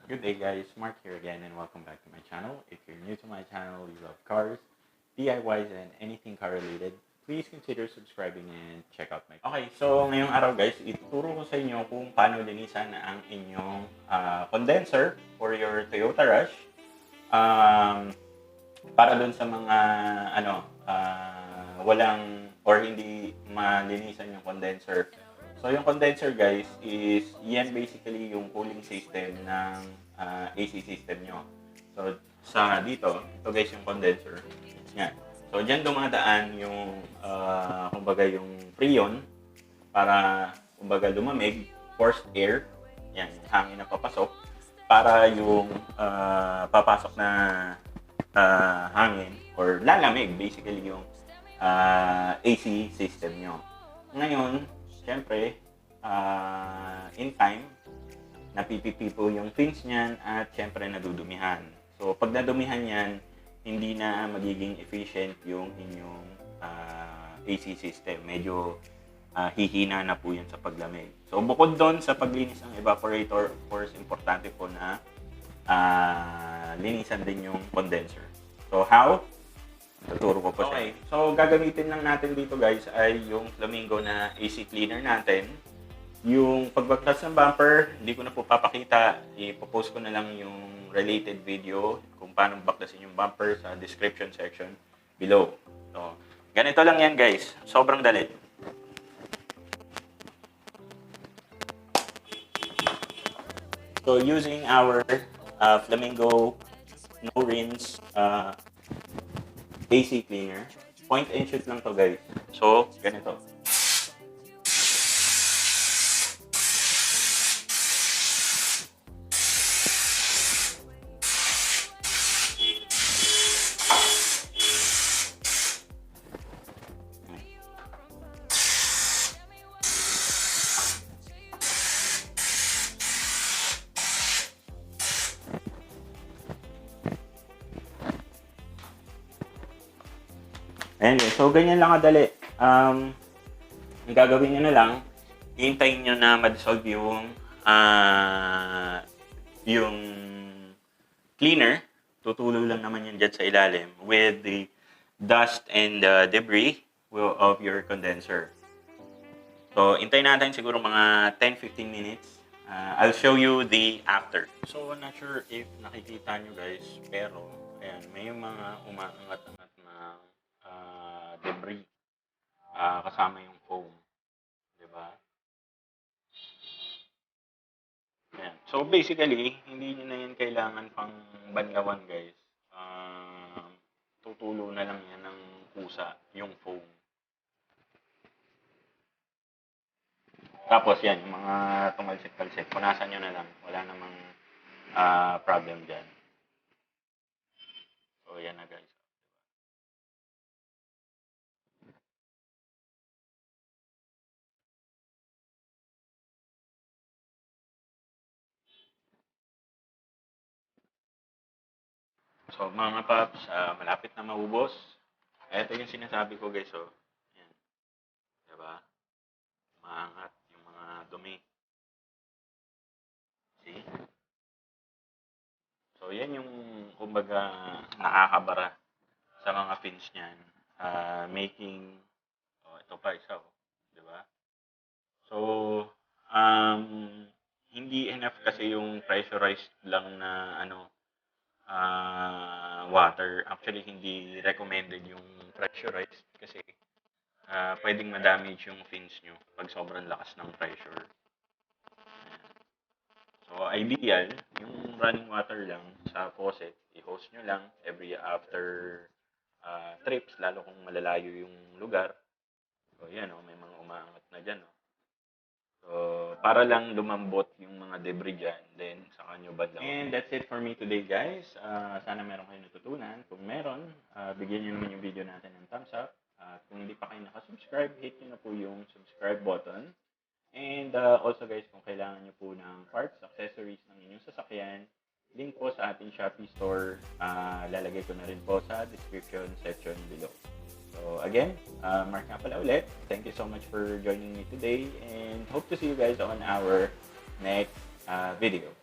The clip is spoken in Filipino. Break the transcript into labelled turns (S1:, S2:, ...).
S1: Good day guys, Mark here again and welcome back to my channel. If you're new to my channel, you love cars, DIYs, and anything car related, please consider subscribing and check out my channel. Okay, so ngayong araw guys, ituturo ko sa inyo kung paano linisan ang inyong condenser for your Toyota Rush. Para dun sa mga walang or hindi malinisan yung condenser. So yung condenser guys is yan basically yung cooling system ng AC system nyo. So sa dito, ito guys yung condenser. Yan. So diyan dumadaan yung kumbaga yung freon para kumbaga lumamig, forced air. Yan, hangin na papasok para yung papasok na hangin or lalamig basically yung AC system nyo. Ngayon, syempre, in time, napipipi po yung fins niyan at syempre nadudumihan. So, pag nadumihan yan, hindi na magiging efficient yung inyong AC system. Medyo hihina na po yan sa paglamig. So, bukod doon sa paglinis ng evaporator, of course, importante po na linisan din yung condenser. So, how? Tuturo ko po siya. Okay, so gagamitin lang natin dito guys ay yung Flamingo na AC cleaner natin. Yung pagbaklas ng bumper, hindi ko na po papakita. Ipopost ko na lang yung related video kung paano baklasin yung bumper sa description section below. So, ganito lang yan guys. Sobrang dali. So, using our Flamingo no rinse AC cleaner. Point and shoot lang to guys. So, ganito. Ayan guys, so ganyan lang kadali. Ang gagawin nyo na lang, hintayin nyo na ma-dissolve yung cleaner. Tutulo lang naman yan dyan sa ilalim with the dust and debris of your condenser. So, hintayin natin siguro mga 10-15 minutes. I'll show you the after. So, I'm not sure if nakikita nyo guys, pero ayan, may mga umaangat-angat na debris kasama yung foam, di ba? Ayan. So basically, hindi niyo na yan kailangan pang banlawan guys. Tutulo na lang yan ng kusa, yung foam. Tapos yan, yung mga tumalsik-talsik, punasan nyo na lang. Wala namang problem dyan. So yan na guys. So mga paps, malapit na maubos. Ito yung sinasabi ko guys, oh. Yan. Diba? Maangat yung mga dumi. See? So yan yung kumbaga nakakabara sa mga fins niyan. Making, ito pa isa, oh. Diba? So, hindi enough kasi yung pressurized lang na water. Actually, hindi recommended yung pressurized kasi pwedeng ma-damage yung fins nyo pag sobrang lakas ng pressure. So, ideal, yung running water lang sa faucet, i-hose nyo lang every after trips, lalo kung malalayo yung lugar. So, yan, may mga umaangat na dyan. So, para lang lumambot yung mga debris dyan, then saka nyo badlaw. And that's it for me today guys. Sana meron kayo natutunan. Kung meron, bigyan nyo naman yung video natin ng thumbs up. Kung hindi pa kayo nakasubscribe, hit nyo na po yung subscribe button. And also guys, kung kailangan nyo po ng parts, accessories ng inyong sasakyan, link po sa ating Shopee store. Lalagay ko na rin po sa description section below. So again, Mark nga pala ulit. Thank you so much for joining me today and hope to see you guys on our next video.